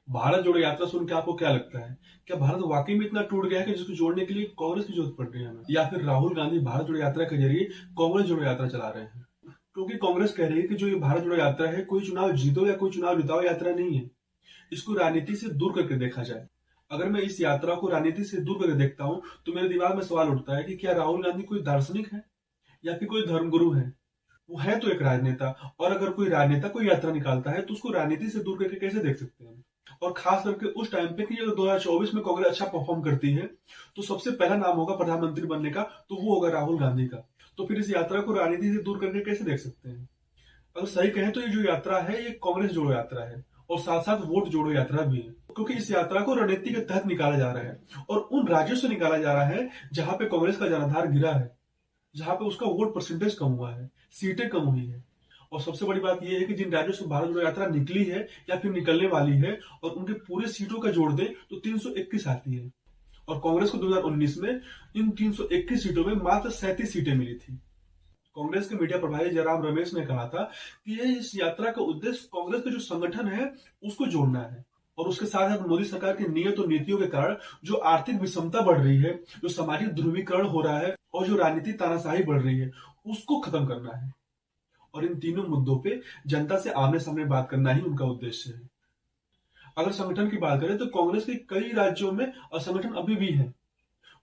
भारत जोड़ो यात्रा सुन के आपको क्या लगता है? क्या भारत वाकई में इतना टूट गया है कि जिसको जोड़ने के लिए कांग्रेस की जरूरत पड़ रही है हमें? या फिर राहुल गांधी भारत जोड़ो यात्रा के जरिए कांग्रेस जोड़ो यात्रा चला रहे हैं? क्योंकि कांग्रेस कह रही है कि जो ये भारत जोड़ो यात्रा है, कोई चुनाव जीतो या कोई चुनाव जिताओ यात्रा नहीं है। इसको राजनीति से दूर करके देखा जाए। अगर मैं इस यात्रा को राजनीति से दूर करके देखता हूं, तो मेरे दिमाग में सवाल उठता है कि क्या राहुल गांधी कोई दार्शनिक है या फिर कोई धर्मगुरु है? वो है तो एक राजनेता, और अगर कोई राजनेता कोई यात्रा निकालता है तो उसको राजनीति से दूर करके कैसे देख सकते हैं? और खास करके उस टाइम पे कि अगर 2024 में कांग्रेस अच्छा परफॉर्म करती है तो सबसे पहला नाम होगा प्रधानमंत्री बनने का, तो वो होगा राहुल गांधी का। तो फिर इस यात्रा को राजनीति से दूर करके कैसे देख सकते हैं? अगर सही कहें तो ये जो यात्रा है ये कांग्रेस जोड़ो यात्रा है और साथ साथ वोट जोड़ो यात्रा भी है, क्योंकि इस यात्रा को रणनीति के तहत निकाला जा रहा है और उन राज्यों से निकाला जा रहा है जहां पे कांग्रेस का जनाधार गिरा है, जहां पे उसका वोट परसेंटेज कम हुआ है, सीटें कम हुई है। और सबसे बड़ी बात यह है कि जिन राज्यों से भारत जोड़ो यात्रा निकली है या फिर निकलने वाली है और उनके पूरे सीटों का जोड़ दें तो 321 आती है, और कांग्रेस को 2019 में इन 321 सीटों में मात्र 37 सीटें मिली थी। कांग्रेस के मीडिया प्रभारी जयराम रमेश ने कहा था कि ये इस यात्रा का उद्देश्य कांग्रेस का जो संगठन है उसको जोड़ना है, और उसके साथ साथ मोदी सरकार की नीयत और नीतियों के कारण जो आर्थिक विषमता बढ़ रही है, जो सामाजिक ध्रुवीकरण हो रहा है और जो राजनीतिक तानाशाही बढ़ रही है, उसको खत्म करना है। और इन तीनों मुद्दों पे जनता से आमने सामने बात करना ही उनका उद्देश्य है। अगर संगठन की बात करें तो कांग्रेस के कई राज्यों में असंगठन अभी भी है,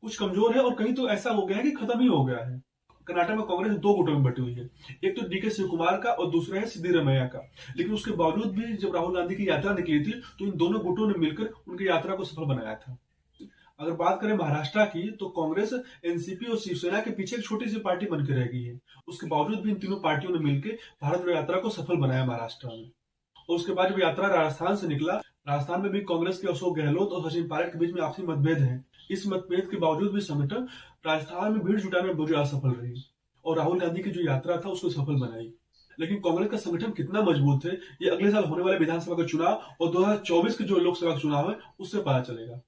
कुछ कमजोर है और कहीं तो ऐसा हो गया है कि खत्म ही हो गया है। कर्नाटक में कांग्रेस दो गुटों में बटी हुई है, एक तो डीके शिव कुमार का और दूसरा है सिद्धिरमैया का। लेकिन उसके बावजूद भी जब राहुल गांधी की यात्रा निकली थी तो इन दोनों गुटों ने मिलकर उनकी यात्रा को सफल बनाया था। अगर बात करें महाराष्ट्र की तो कांग्रेस एनसीपी और शिवसेना के पीछे एक छोटी सी पार्टी बनकर रह गई है। उसके बावजूद भी इन तीनों पार्टियों ने मिलकर भारत जोड़ो यात्रा को सफल बनाया महाराष्ट्र में। और उसके बाद जब यात्रा राजस्थान से निकला, राजस्थान में भी कांग्रेस के अशोक गहलोत और सचिन पायलट के बीच में आपसी मतभेद है। इस मतभेद के बावजूद भी संगठन राजस्थान में भीड़ जुटाने में बहुत ज्यादा सफल रही और राहुल गांधी की जो यात्रा था उसको सफल बनाई। लेकिन कांग्रेस का संगठन कितना मजबूत है ये अगले साल होने वाले विधानसभा का चुनाव और 2024 के जो लोकसभा का चुनाव है उससे पता चलेगा।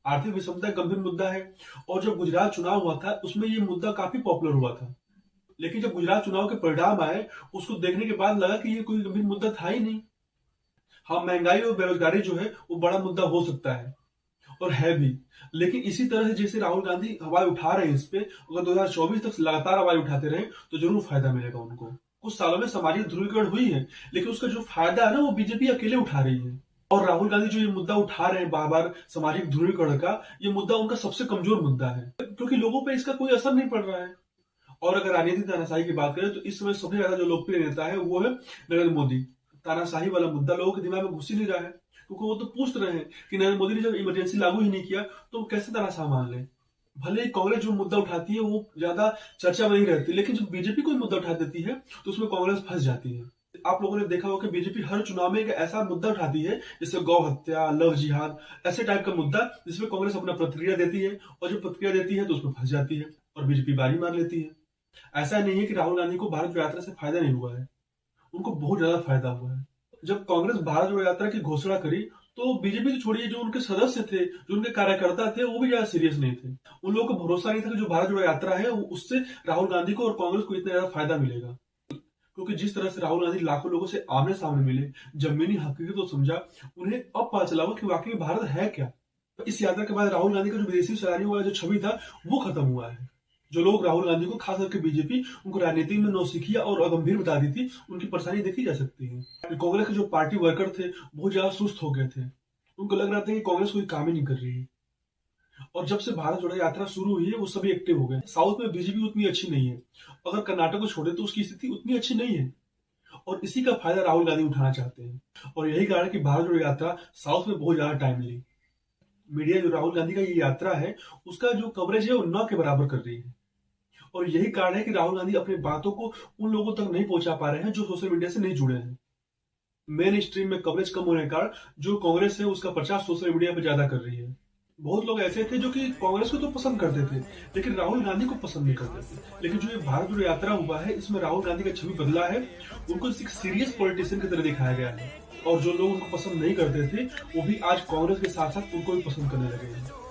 आर्थिक विषमता एक गंभीर मुद्दा है, और जब गुजरात चुनाव हुआ था उसमें ये मुद्दा काफी पॉपुलर हुआ था। लेकिन जब गुजरात चुनाव के परिणाम आए उसको देखने के बाद लगा कि ये कोई गंभीर मुद्दा था ही नहीं। हाँ, महंगाई और बेरोजगारी जो है वो बड़ा मुद्दा हो सकता है और है भी, लेकिन इसी तरह से जैसे राहुल गांधी हवाई उठा रहे हैं इस पे, अगर 2024 तक लगातार हवाई उठाते रहे तो जरूर फायदा मिलेगा उनको। कुछ सालों में सामाजिक ध्रुवीकरण हुई है, लेकिन उसका जो फायदा है ना वो बीजेपी अकेले उठा रही है। और राहुल गांधी जो ये मुद्दा उठा रहे हैं बार बार सामाजिक ध्रुवीकरण का, ये मुद्दा उनका सबसे कमजोर मुद्दा है, क्योंकि लोगों पे इसका कोई असर नहीं पड़ रहा है। और अगर राजनीतिक तानाशाही की बात करें तो इस समय सबसे ज्यादा जो लोकप्रिय नेता है वो है नरेंद्र मोदी। तानाशाही वाला मुद्दा लोगों के दिमाग में घुस ही नहीं रहा है, क्योंकि वो तो पूछ रहे हैं कि नरेंद्र मोदी ने जब इमरजेंसी लागू ही नहीं किया तो कैसे तानाशाह मान ले। भले ही कांग्रेस जो मुद्दा उठाती है वो ज्यादा चर्चा में नहीं रहती, लेकिन जब बीजेपी कोई मुद्दा उठा देती है तो उसमें कांग्रेस फंस जाती है। आप लोगों ने देखा होगा कि बीजेपी हर चुनाव में एक ऐसा मुद्दा उठाती है जैसे गौ हत्या, लव जिहाद, ऐसे टाइप का मुद्दा जिसमें कांग्रेस अपना प्रतिक्रिया देती है, और जब प्रतिक्रिया देती है तो उसमें फंस जाती है और बीजेपी बारी मार लेती है। ऐसा नहीं है कि राहुल गांधी को भारत जोड़ो यात्रा से फायदा नहीं हुआ है, उनको बहुत ज्यादा फायदा हुआ है। जब कांग्रेस भारत जोड़ो यात्रा की घोषणा करी तो बीजेपी तो छोड़िए, जो उनके सदस्य थे, जो उनके कार्यकर्ता थे, वो भी ज्यादा सीरियस नहीं थे। उन लोगों को भरोसा नहीं था कि जो भारत जोड़ो यात्रा है उससे राहुल गांधी को और कांग्रेस को इतना ज्यादा फायदा मिलेगा, क्योंकि जिस तरह से राहुल गांधी लाखों लोगों से आमने सामने मिले, जमीनी हकीकत तो समझा, उन्हें अब पता चला कि वाकई में भारत है क्या। इस यात्रा के बाद राहुल गांधी का जो विदेशी सैलानी वाला जो छवि था वो खत्म हुआ है। जो लोग राहुल गांधी को, खास करके बीजेपी, उनको राजनीति में नौसिखिया और अगंभीर बता दी थी, उनकी परेशानी देखी जा सकती है। कांग्रेस के जो पार्टी वर्कर थे बहुत ज्यादा सुस्त हो गए थे, उनको लग रहा था कि कांग्रेस कोई काम ही नहीं कर रही है। और जब से भारत जोड़ो यात्रा शुरू हुई है वो सभी एक्टिव हो गए। साउथ में बीजेपी उतनी अच्छी नहीं है, अगर कर्नाटक को छोड़े तो उसकी स्थिति उतनी अच्छी नहीं है, और इसी का फायदा राहुल गांधी उठाना चाहते हैं। और यही कारण कि भारत जोड़ो यात्रा साउथ में बहुत ज्यादा टाइम ली। मीडिया जो राहुल गांधी का ये यात्रा है उसका जो कवरेज है वो न के बराबर कर रही है, और यही कारण है कि राहुल गांधी अपनी बातों को उन लोगों तक नहीं पहुंचा पा रहे हैं जो सोशल मीडिया से नहीं जुड़े हैं। मेन स्ट्रीम में कवरेज कम होने के कारण जो कांग्रेस है उसका प्रचार सोशल मीडिया पर ज्यादा कर रही है। बहुत लोग ऐसे थे जो कि कांग्रेस को तो पसंद करते थे लेकिन राहुल गांधी को पसंद नहीं करते थे। लेकिन जो ये भारत जोड़ो यात्रा हुआ है इसमें राहुल गांधी का छवि बदला है, उनको एक सीरियस पॉलिटिशियन की तरह दिखाया गया है, और जो लोग उनको पसंद नहीं करते थे वो भी आज कांग्रेस के साथ साथ उनको भी पसंद करने लगे हैं।